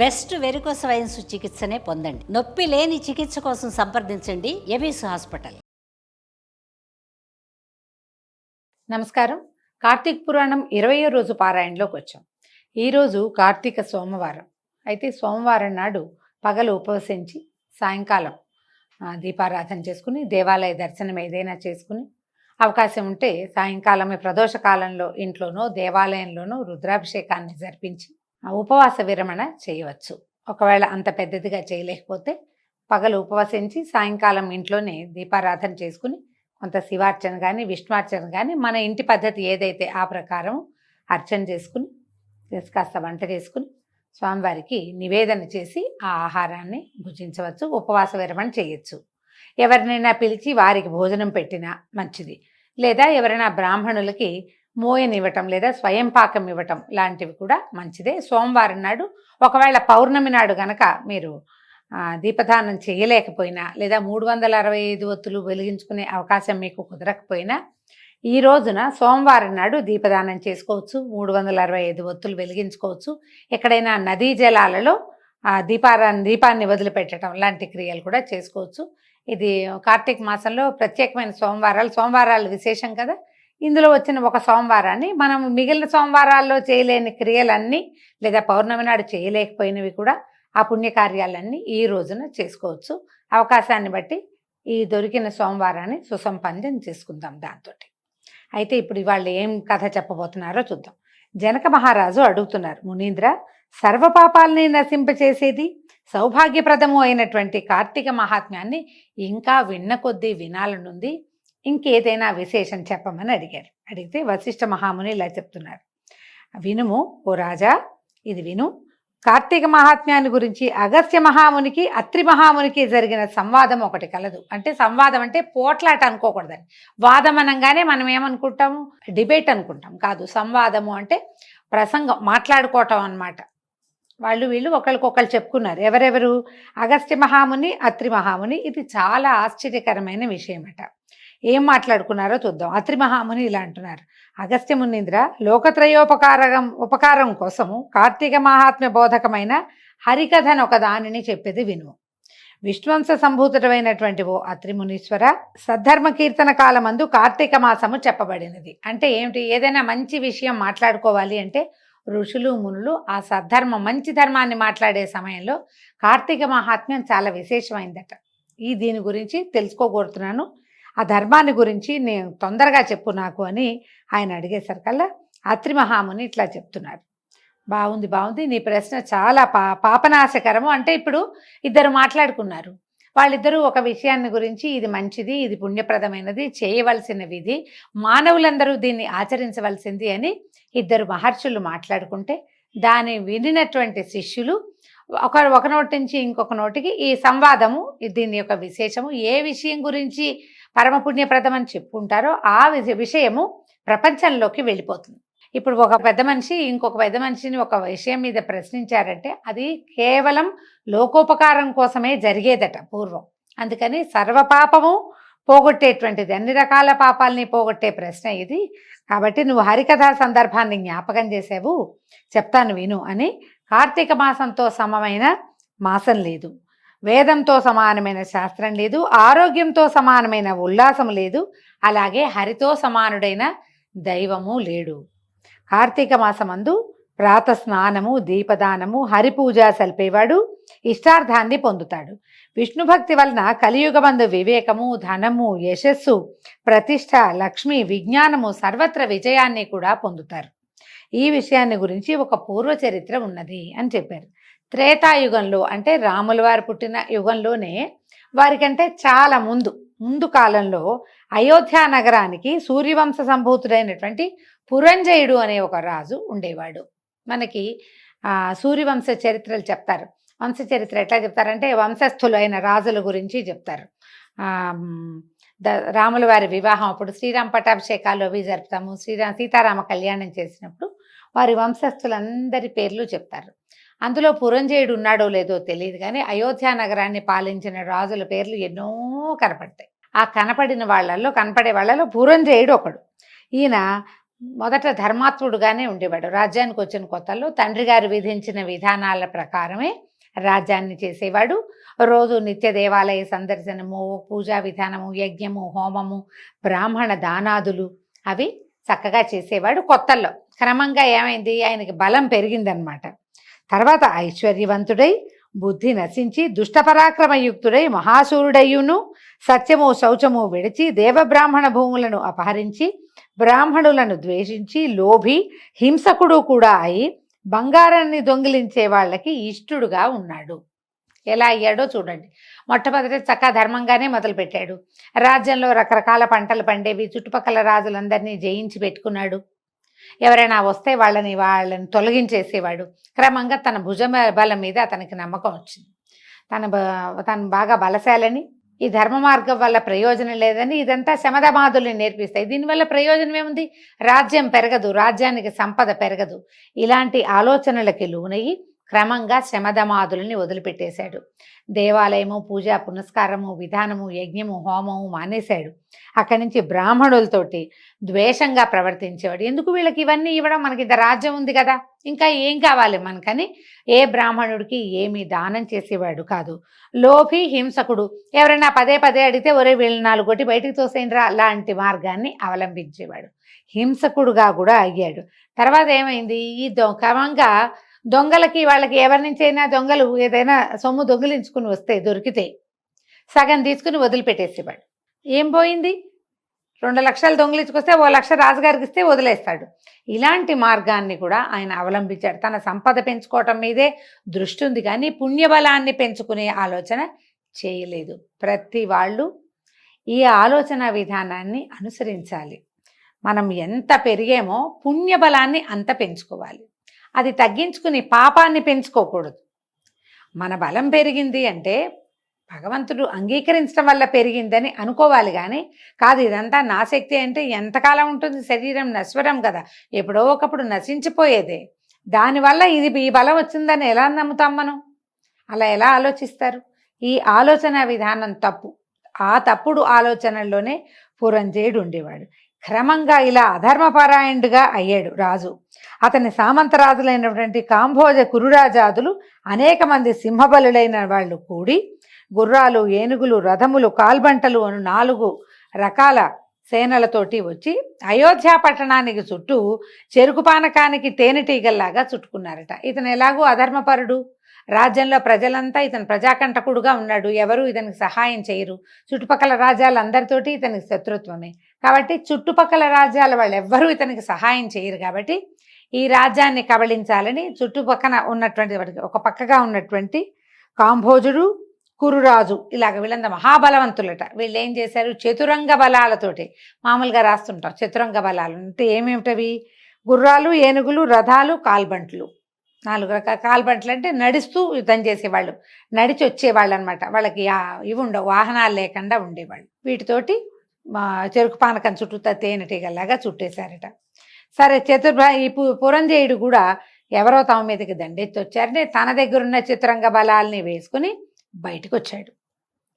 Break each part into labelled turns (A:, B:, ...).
A: Best varicose veins చికిత్సనే పొందండి. నొప్పి లేని చికిత్స కోసం సంప్రదించండి ఎవిస్ హాస్పిటల్.
B: నమస్కారం. కార్తీక పురాణం 20వ రోజు పారాయణలోకి వచ్చాం. ఈరోజు కార్తీక సోమవారం. అయితే సోమవారం నాడు పగలు ఉపవసించి సాయంకాలం దీపారాధన చేసుకుని దేవాలయ దర్శనం ఏదైనా చేసుకుని అవకాశం ఉంటే సాయంకాలమే ప్రదోష కాలంలో ఇంట్లోనో దేవాలయంలోనో రుద్రాభిషేకాన్ని జరిపించి ఉపవాస విరమణ చేయవచ్చు. ఒకవేళ అంత పెద్దదిగా చేయలేకపోతే పగలు ఉపవసించి సాయంకాలం ఇంట్లోనే దీపారాధన చేసుకుని కొంత శివార్చన కానీ విష్ణువార్చన కానీ మన ఇంటి పద్ధతి ఏదైతే ఆ ప్రకారం అర్చన చేసుకుని కాస్త వంట చేసుకుని స్వామివారికి నివేదన చేసి ఆ ఆహారాన్ని భుజించవచ్చు. ఉపవాస విరమణ చేయొచ్చు. ఎవరినైనా పిలిచి వారికి భోజనం పెట్టినా మంచిది. లేదా ఎవరైనా బ్రాహ్మణులకి మోయనివ్వటం లేదా స్వయం పాకం ఇవ్వటం లాంటివి కూడా మంచిదే. సోమవారం నాడు ఒకవేళ పౌర్ణమి నాడు గనక మీరు దీపదానం చేయలేకపోయినా లేదా 365 ఒత్తులు వెలిగించుకునే అవకాశం మీకు కుదరకపోయినా ఈ రోజున సోమవారం నాడు దీపదానం చేసుకోవచ్చు. 365 ఒత్తులు వెలిగించుకోవచ్చు. ఎక్కడైనా నదీ జలాలలో దీపాన్ని వదిలిపెట్టడం లాంటి క్రియలు కూడా చేసుకోవచ్చు. ఇది కార్తీక మాసంలో ప్రత్యేకమైన సోమవారాలు విశేషం కదా. ఇందులో వచ్చిన ఒక సోమవారాన్ని మనం మిగిలిన సోమవారాల్లో చేయలేని క్రియలన్నీ లేదా పౌర్ణమి నాడు చేయలేకపోయినవి కూడా ఆ పుణ్యకార్యాలన్నీ ఈ రోజున చేసుకోవచ్చు. అవకాశాన్ని బట్టి ఈ దొరికిన సోమవారాన్ని సుసంపన్నం చేసుకుందాం దాంతో. అయితే ఇప్పుడు ఇవాళ ఏం కథ చెప్పబోతున్నారో చూద్దాం. జనక మహారాజు అడుగుతున్నారు, మునీంద్ర, సర్వపాపాలని నశింపచేసేది సౌభాగ్యప్రదము అయినటువంటి కార్తీక మహాత్మ్యాన్ని ఇంకా విన్న కొద్దీ వినాలనుంది, ఇంకేదైనా విశేషం చెప్పమని అడిగారు. అడిగితే వశిష్ఠ మహాముని ఇలా చెప్తున్నారు, వినుము ఓ రాజా, ఇది విను. కార్తీక మహాత్మ్యాన్ని గురించి అగస్త్య మహామునికి అత్రి మహామునికి జరిగిన సంవాదం ఒకటి కలదు. అంటే సంవాదం అంటే పోట్లాట అనుకోకూడదని. వాదం అనగానే మనం ఏమనుకుంటాము, డిబేట్ అనుకుంటాం. కాదు, సంవాదము అంటే ప్రసంగం, మాట్లాడుకోవటం అన్నమాట. వీళ్ళు ఒకరికొకరు చెప్పుకున్నారు. ఎవరెవరు? అగస్త్య మహాముని, అత్రి మహాముని. ఇది చాలా ఆశ్చర్యకరమైన విషయం అట. ఏం మాట్లాడుకున్నారో చూద్దాం. అత్రి మహాముని ఇలా అంటున్నారు, అగస్త్య మునీంద్ర, ఉపకారం కోసము కార్తీక మహాత్మ్య బోధకమైన హరికథను ఒక దానిని చెప్పేది విను. విష్ణువంశ సంభూతుడమైనటువంటి ఓ అత్రి మునీశ్వర, సద్ధర్మ కీర్తన కాలమందు కార్తీక మాసము చెప్పబడినది. అంటే ఏమిటి? ఏదైనా మంచి విషయం మాట్లాడుకోవాలి అంటే ఋషులు మునులు ఆ సద్ధర్మం, మంచి ధర్మాన్ని మాట్లాడే సమయంలో కార్తీక మహాత్మ్యం చాలా విశేషమైందట. దీని గురించి తెలుసుకోగోరుతున్నాను. ఆ ధర్మాన్ని గురించి నేను తొందరగా చెప్పు నాకు అని ఆయన అడిగేసరికల్లా అత్రి మహాముని ఇట్లా చెప్తున్నారు, బాగుంది, నీ ప్రశ్న చాలా పాపనాశకరము. అంటే ఇప్పుడు ఇద్దరు మాట్లాడుకున్నారు. వాళ్ళిద్దరూ ఒక విషయాన్ని గురించి ఇది మంచిది, ఇది పుణ్యప్రదమైనది, చేయవలసిన విధి, మానవులందరూ దీన్ని ఆచరించవలసింది అని ఇద్దరు మహర్షులు మాట్లాడుకుంటే దాన్ని వినినటువంటి శిష్యులు ఒక నోటి నుంచి ఇంకొక నోటికి ఈ సంవాదము, దీని యొక్క విశేషము, ఏ విషయం గురించి పరమపుణ్యప్రదం అని చెప్పుకుంటారో ఆ విషయము ప్రపంచంలోకి వెళ్ళిపోతుంది. ఇప్పుడు ఒక పెద్ద మనిషి ఇంకొక పెద్ద మనిషిని ఒక విషయం మీద ప్రశ్నించారంటే అది కేవలం లోకోపకారం కోసమే జరిగేదట పూర్వం. అందుకని సర్వపాపము పోగొట్టేటువంటిది, అన్ని రకాల పాపాలని పోగొట్టే ప్రశ్న ఇది. కాబట్టి నువ్వు హరికథా సందర్భాన్ని జ్ఞాపకం చేసావు, చెప్తాను విను అని. కార్తీక మాసంతో సమమైన మాసం లేదు, వేదంతో సమానమైన శాస్త్రం లేదు, ఆరోగ్యంతో సమానమైన ఉల్లాసము లేదు, అలాగే హరితో సమానుడైన దైవము లేడు. కార్తీక మాసమందు ప్రాత స్నానము, దీపదానము, హరిపూజ సల్పేవాడు ఇష్టార్థాన్ని పొందుతాడు. విష్ణుభక్తి వలన కలియుగమందు వివేకము, ధనము, యశస్సు, ప్రతిష్ట, లక్ష్మి, విజ్ఞానము, సర్వత్ర విజయాన్ని కూడా పొందుతారు. ఈ విషయాన్ని గురించి ఒక పూర్వ చరిత్ర ఉన్నది అని చెప్పారు. త్రేతాయుగంలో అంటే రాముల వారు పుట్టిన యుగంలోనే, వారికంటే చాలా ముందు కాలంలో అయోధ్య నగరానికి సూర్యవంశ సంభూతుడైనటువంటి పురంజయుడు అనే ఒక రాజు ఉండేవాడు. మనకి సూర్యవంశ చరిత్రలు చెప్తారు. వంశ చరిత్ర ఎట్లా చెప్తారంటే వంశస్థులు అయిన రాజుల గురించి చెప్తారు. రాముల వారి వివాహం అప్పుడు శ్రీరామ పట్టాభిషేకాలు అవి జరుపుతాము. సీతారామ కళ్యాణం చేసినప్పుడు వారి వంశస్థులందరి పేర్లు చెప్తారు. అందులో పురంజయుడు ఉన్నాడో లేదో తెలియదు కానీ అయోధ్య నగరాన్ని పాలించిన రాజుల పేర్లు ఎన్నో కనపడతాయి. కనపడే వాళ్ళలో పురంజయుడు ఒకడు. ఈయన మొదట ధర్మాత్ముడుగానే ఉండేవాడు. రాజ్యానికి వచ్చిన కొత్తలో తండ్రి గారు విధించిన విధానాల ప్రకారమే రాజ్యాన్ని చేసేవాడు. రోజు నిత్య దేవాలయ సందర్శనము, పూజా విధానము, యజ్ఞము, హోమము, బ్రాహ్మణ దానాదులు అవి చక్కగా చేసేవాడు కొత్తల్లో. క్రమంగా ఏమైంది, ఆయనకి బలం పెరిగిందనమాట. తర్వాత ఐశ్వర్యవంతుడై బుద్ధి నశించి దుష్టపరాక్రమయుక్తుడై మహాశూరుడయ్యును సత్యము శౌచము విడిచి దేవబ్రాహ్మణ భూములను అపహరించి బ్రాహ్మణులను ద్వేషించి లోభి హింసకుడు కూడా అయి బంగారాన్ని దొంగిలించే వాళ్ళకి ఇష్టుడుగా ఉన్నాడు. ఎలా అయ్యాడో చూడండి. మొట్టమొదటి చక్కగా ధర్మంగానే మొదలుపెట్టాడు. రాజ్యంలో రకరకాల పంటలు పండేవి, చుట్టుపక్కల రాజులందరినీ జయించి పెట్టుకున్నాడు. ఎవరైనా వస్తే వాళ్ళని తొలగించేసేవాడు. క్రమంగా తన బలం మీద అతనికి నమ్మకం వచ్చింది. తను బాగా బలశాలని, ఈ ధర్మ మార్గం వల్ల ప్రయోజనం లేదని ఇదంతా శమధమాదుల్ని నేర్పిస్తాయి. దీనివల్ల ప్రయోజనం ఏముంది, రాజ్యం పెరగదు, రాజ్యానికి సంపద పెరగదు. ఇలాంటి ఆలోచనలకి లోనయ్యి క్రమంగా శమధమాదులని వదిలిపెట్టేశాడు. దేవాలయము, పూజ పునస్కారము, విధానము, యజ్ఞము, హోమము మానేశాడు. అక్కడి నుంచి బ్రాహ్మణులతోటి ద్వేషంగా ప్రవర్తించేవాడు. ఎందుకు వీళ్ళకి ఇవన్నీ ఇవ్వడం, మనకి ఇంత రాజ్యం ఉంది కదా, ఇంకా ఏం కావాలి మనకని ఏ బ్రాహ్మణుడికి ఏమీ దానం చేసేవాడు కాదు. లోభి హింసకుడు, ఎవరైనా పదే పదే అడిగితే ఒరే వీళ్ళు 4 కొట్టి బయటికి తోసేయండిరా లాంటి మార్గాన్ని అవలంబించేవాడు. హింసకుడుగా కూడా అయ్యాడు. తర్వాత ఏమైంది, ఈ క్రమంగా దొంగలకి వాళ్ళకి ఎవరి నుంచైనా దొంగలు ఏదైనా సొమ్ము దొంగిలించుకుని వస్తే దొరికితే సగం తీసుకుని వదిలిపెట్టేసేవాడు. ఏం పోయింది, 2 లక్షలు దొంగిలించుకొస్తే 1 లక్ష రాజుగారికి ఇస్తే వదిలేస్తాడు. ఇలాంటి మార్గాన్ని కూడా ఆయన అవలంబించాడు. తన సంపద పెంచుకోవటం మీదే దృష్టి ఉంది కానీ పుణ్యబలాన్ని పెంచుకునే ఆలోచన చేయలేదు. ప్రతి వాళ్ళు ఈ ఆలోచన విధానాన్ని అనుసరించాలి. మనం ఎంత పెరిగామో పుణ్యబలాన్ని అంత పెంచుకోవాలి. అది తగ్గించుకుని పాపాన్ని పెంచుకోకూడదు. మన బలం పెరిగింది అంటే భగవంతుడు అంగీకరించడం వల్ల పెరిగిందని అనుకోవాలి కానీ కాదు ఇదంతా నా శక్తి అంటే ఎంతకాలం ఉంటుంది, శరీరం నశ్వరం కదా, ఎప్పుడో ఒకప్పుడు నశించిపోయేదే. దానివల్ల ఈ బలం వచ్చిందని ఎలా నమ్ముతాం మనం? అలా ఎలా ఆలోచిస్తారు? ఈ ఆలోచన విధానం తప్పు. ఆ తప్పుడు ఆలోచనల్లోనే పురంజేయుడు ఉండేవాడు. క్రమంగా ఇలా అధర్మపరాయణుడిగా అయ్యాడు రాజు. అతని సామంతరాజులైనటువంటి కాంభోజ కురురాజాదులు అనేక మంది సింహబలులైన వాళ్ళు కూడి గుర్రాలు, ఏనుగులు, రథములు, కాల్బంటలు అను 4 రకాల సేనలతోటి వచ్చి అయోధ్య పట్టణానికి చుట్టూ చెరుకు పానకానికి తేనెటీగల్లాగా చుట్టుకున్నారట. ఇతను ఎలాగూ అధర్మపరుడు, రాజ్యంలో ప్రజలంతా ఇతను ప్రజాకంటకుడుగా ఉన్నాడు, ఎవరు ఇతనికి సహాయం చేయరు. చుట్టుపక్కల రాజ్యాలందరితోటి ఇతనికి శత్రుత్వమే. కాబట్టి చుట్టుపక్కల రాజ్యాల వాళ్ళు ఎవ్వరూ ఇతనికి సహాయం చేయరు. కాబట్టి ఈ రాజ్యాన్ని కబళించాలని చుట్టుపక్కన ఉన్నటువంటి ఒక పక్కగా ఉన్నటువంటి కాంభోజుడు, కురురాజు ఇలాగ వీళ్ళంతా మహాబలవంతులట. వీళ్ళు ఏం చేశారు, చతురంగ బలాలతోటి, మామూలుగా రాస్తుంటాం చతురంగ బలాలు అంటే ఏమేమిటవి, గుర్రాలు, ఏనుగులు, రథాలు, కాల్బంట్లు. 4 రకాల కాల్బంట్లు అంటే నడుస్తూ యుద్ధం చేసేవాళ్ళు, నడిచి వచ్చేవాళ్ళు అనమాట. వాళ్ళకి ఇవి ఉండవు, వాహనాలు లేకుండా ఉండేవాళ్ళు. వీటితోటి చెరుకు పానకం చుట్టూ తేనెటీగల్లాగా చుట్టేశారట. సరే ఈ పురంజేయుడు కూడా ఎవరో తమ మీదకి దండెత్తి వచ్చారంటే తన దగ్గరున్న చతురంగ బలాల్ని వేసుకుని బయటకు వచ్చాడు.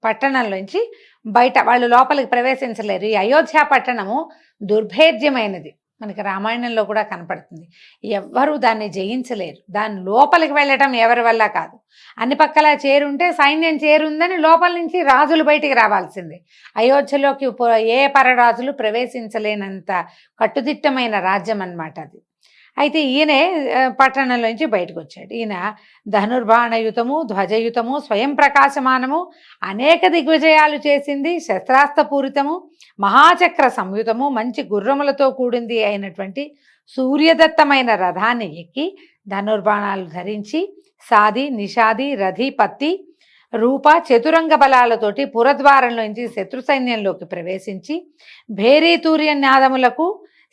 B: పట్టణంలోంచి బయట వాళ్ళు లోపలికి ప్రవేశించలేరు. ఈ అయోధ్య పట్టణము దుర్భేద్యమైనది, మనకి రామాయణంలో కూడా కనపడుతుంది. ఎవ్వరూ దాన్ని జయించలేరు. దాని లోపలికి వెళ్ళటం ఎవరి వల్ల కాదు. అన్ని పక్కల చేరుంటే సైన్యం చేరుందని లోపల నుంచి రాజులు బయటికి రావాల్సిందే. అయోధ్యలోకి ఏ పరరాజులు ప్రవేశించలేనంత కట్టుదిట్టమైన రాజ్యం అన్నమాట అది. అయితే ఈయనే పట్టణంలోంచి బయటకు వచ్చాడు. ఈయన ధనుర్బాణయుతము, ధ్వజయుతము, స్వయం ప్రకాశమానము, అనేక దిగ్విజయాలు చేసింది, శస్త్రాస్త్రపూరితము, మహాచక్ర సంయుతము, మంచి గుర్రములతో కూడింది అయినటువంటి సూర్యదత్తమైన రథాన్ని ఎక్కి ధనుర్బాణాలు ధరించి సాది, నిషాది, రథి, పత్తి రూప చతురంగ బలాలతోటి పురద్వారంలోంచి శత్రు సైన్యంలోకి ప్రవేశించి భేరీతూర్య నాదములకు,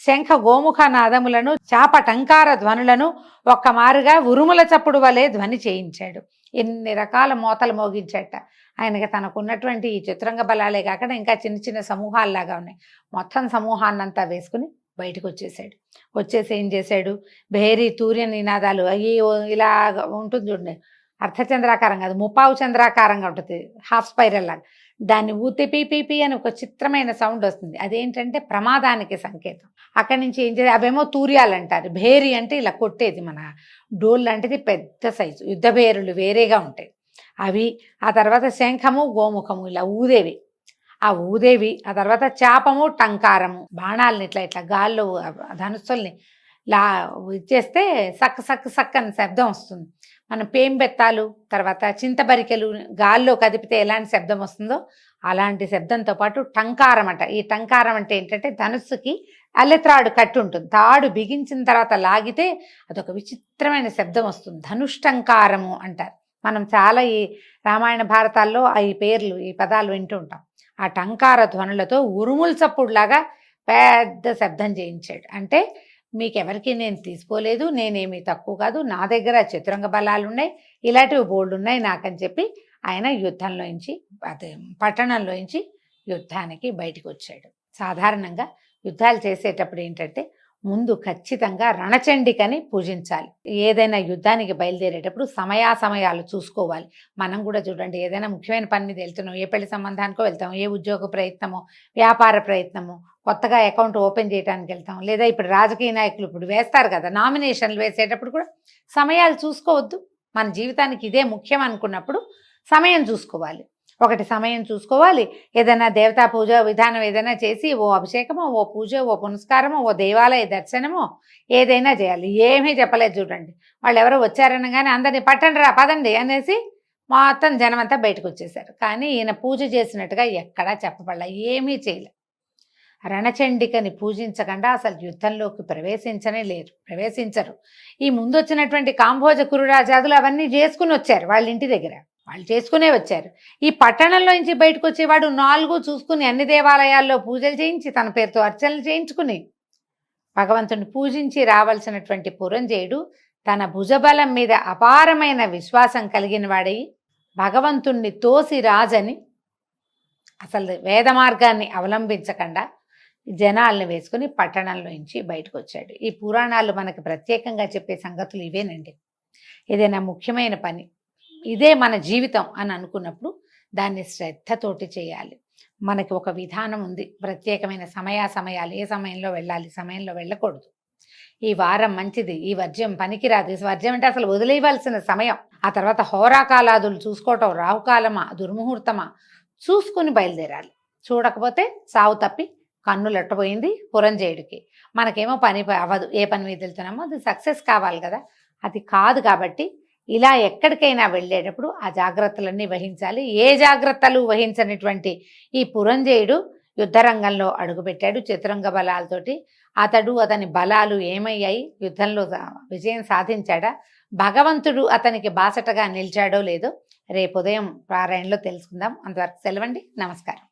B: శంఖ గోముఖ నాదములను, చాపటంకార ధ్వనులను ఒక్కమారుగా ఉరుముల చప్పుడు వలె ధ్వని చేయించాడు. ఎన్ని రకాల మోతలు మోగించాట. ఆయనకి తనకున్నటువంటి ఈ చతురంగ బలాలే కాకుండా ఇంకా చిన్న చిన్న సమూహాల్లాగా ఉన్నాయి. మొత్తం సమూహాన్నంతా వేసుకుని బయటకు వచ్చేసాడు. వచ్చేసి ఏం చేశాడు, భేరీ తూర్య నినాదాలు అయ్యి ఇలా ఉంటుంది చూడండి, అర్ధచంద్రాకారం కాదు, ముప్పావు చంద్రాకారంగా ఉంటుంది, హాఫ్ స్పైరల్ లాగా. దాన్ని ఊతే పీ అని ఒక చిత్రమైన సౌండ్ వస్తుంది. అదేంటంటే ప్రమాదానికి సంకేతం. అక్కడి నుంచి ఏం చేయాలి, అవేమో తూర్యాలు అంటారు. భేరి అంటే ఇలా కొట్టేది, మన డోల్ లాంటిది పెద్ద సైజు. యుద్ధ భేరులు వేరేగా ఉంటాయి అవి. ఆ తర్వాత శంఖము గోముఖము ఇలా ఊదేవి. ఆ ఊదేవి. ఆ తర్వాత చాపము టంకారము, బాణాలని ఇట్లా ఇట్లా గాల్లో ధనుస్సుల్ని లా ఇచ్చేస్తే సక్ సక్ సక్ అని శబ్దం వస్తుంది. మనం పేంబెత్తాలు, తర్వాత చింతబరికెలు గాల్లో కదిపితే ఎలాంటి శబ్దం వస్తుందో అలాంటి శబ్దంతో పాటు టంకారం అంట. ఈ టంకారం అంటే ఏంటంటే ధనుస్సుకి అల్లెత్రాడు కట్టి ఉంటుంది. తాడు బిగించిన తర్వాత లాగితే అదొక విచిత్రమైన శబ్దం వస్తుంది. ధనుష్టంకారము అంటారు. మనం చాలా ఈ రామాయణ భారతాల్లో ఈ పేర్లు, ఈ పదాలు వింటూ ఉంటాం. ఆ టంకార ధ్వనులతో ఉరుముల చప్పుడులాగా పెద్ద శబ్దం చేయించాడు. అంటే మీకెవరికి నేను తీసుకోలేదు, నేనేమీ తక్కువ కాదు, నా దగ్గర చతురంగ బలాలు ఉన్నాయి, ఇలాంటివి బోల్డ్ ఉన్నాయి నాకని చెప్పి ఆయన యుద్ధంలోంచి, అదే పట్టణంలోంచి యుద్ధానికి బయటికి వచ్చాడు. సాధారణంగా యుద్ధాలు చేసేటప్పుడు ఏంటంటే ముందు ఖచ్చితంగా రణచండికని పూజించాలి. ఏదైనా యుద్ధానికి బయలుదేరేటప్పుడు సమయాలు చూసుకోవాలి. మనం కూడా చూడండి, ఏదైనా ముఖ్యమైన పని మీద వెళ్తున్నాం, ఏ పెళ్లి సంబంధానికో వెళ్తాం, ఏ ఉద్యోగ ప్రయత్నమో, వ్యాపార ప్రయత్నమో, కొత్తగా అకౌంట్ ఓపెన్ చేయడానికి వెళ్తాం, లేదా ఇప్పుడు రాజకీయ నాయకులు ఇప్పుడు వేస్తారు కదా, నామినేషన్లు వేసేటప్పుడు కూడా సమయాలు చూసుకోవద్దు. మన జీవితానికి ఇదే ముఖ్యం అనుకున్నప్పుడు సమయం చూసుకోవాలి. ఒకటి సమయం చూసుకోవాలి. ఏదైనా దేవతా పూజ విధానం ఏదైనా చేసి ఓ అభిషేకమో, ఓ పూజ, ఓ పునస్కారమో, ఓ దేవాలయ దర్శనమో ఏదైనా చేయాలి. ఏమీ చెప్పలేదు చూడండి. వాళ్ళు ఎవరో వచ్చారనగానే అందరినీ పట్టండి రా పదండి అనేసి మొత్తం జనమంతా బయటకు వచ్చేసారు. కానీ ఈయన పూజ చేసినట్టుగా ఎక్కడా చెప్పబడలే, ఏమీ చేయలే. రణచండికని పూజించకుండా అసలు యుద్ధంలోకి ప్రవేశించరు. ఈ ముందు వచ్చినటువంటి కాంభోజ కురురాజాదులు అవన్నీ చేసుకుని వచ్చారు, వాళ్ళ ఇంటి దగ్గర వాళ్ళు చేసుకునే వచ్చారు. ఈ పట్టణంలో నుంచి బయటకు వచ్చేవాడు 4 చూసుకుని అన్ని దేవాలయాల్లో పూజలు చేయించి తన పేరుతో అర్చనలు చేయించుకుని భగవంతుని పూజించి రావాల్సినటువంటి పురంజయుడు తన భుజబలం మీద అపారమైన విశ్వాసం కలిగిన వాడై భగవంతుణ్ణి తోసి రాజని, అసలు వేద మార్గాన్ని అవలంబించకుండా జనాల్ని వేసుకుని పట్టణంలో నుంచి బయటకు వచ్చాడు. ఈ పురాణాలు మనకి ప్రత్యేకంగా చెప్పే సంగతులు ఇవేనండి. ఏదైనా ముఖ్యమైన పని, ఇదే మన జీవితం అని అనుకున్నప్పుడు దాన్ని శ్రద్ధతోటి చేయాలి. మనకి ఒక విధానం ఉంది, ప్రత్యేకమైన సమయాలు, ఏ సమయంలో వెళ్ళాలి, సమయంలో వెళ్ళకూడదు. ఈ వారం మంచిది, ఈ వర్జ్యం పనికిరాదు. ఈ వర్జ్యం అంటే అసలు వదిలేయవలసిన సమయం. ఆ తర్వాత హోరాకాలాదులు చూసుకోవటం, రాహుకాలమా దుర్ముహూర్తమా చూసుకుని బయలుదేరాలి. చూడకపోతే సావు తప్పి కన్నులట్టబోయింది పురంజయుడికి. మనకేమో పని అవ్వదు, ఏ పని మీద వెళ్తున్నామో అది సక్సెస్ కావాలి కదా, అది కాదు. కాబట్టి ఇలా ఎక్కడికైనా వెళ్ళేటప్పుడు ఆ జాగ్రత్తలన్నీ వహించాలి. ఏ జాగ్రత్తలు వహించనటువంటి ఈ పురంజయుడు యుద్ధరంగంలో అడుగుపెట్టాడు చతురంగ బలాలతోటి. అతని బలాలు ఏమయ్యాయి, యుద్ధంలో విజయం సాధించాడా, భగవంతుడు అతనికి బాసటగా నిలిచాడో లేదో రేపు ఉదయం పారాయణలో తెలుసుకుందాం. అంతవరకు సెలవండి. నమస్కారం.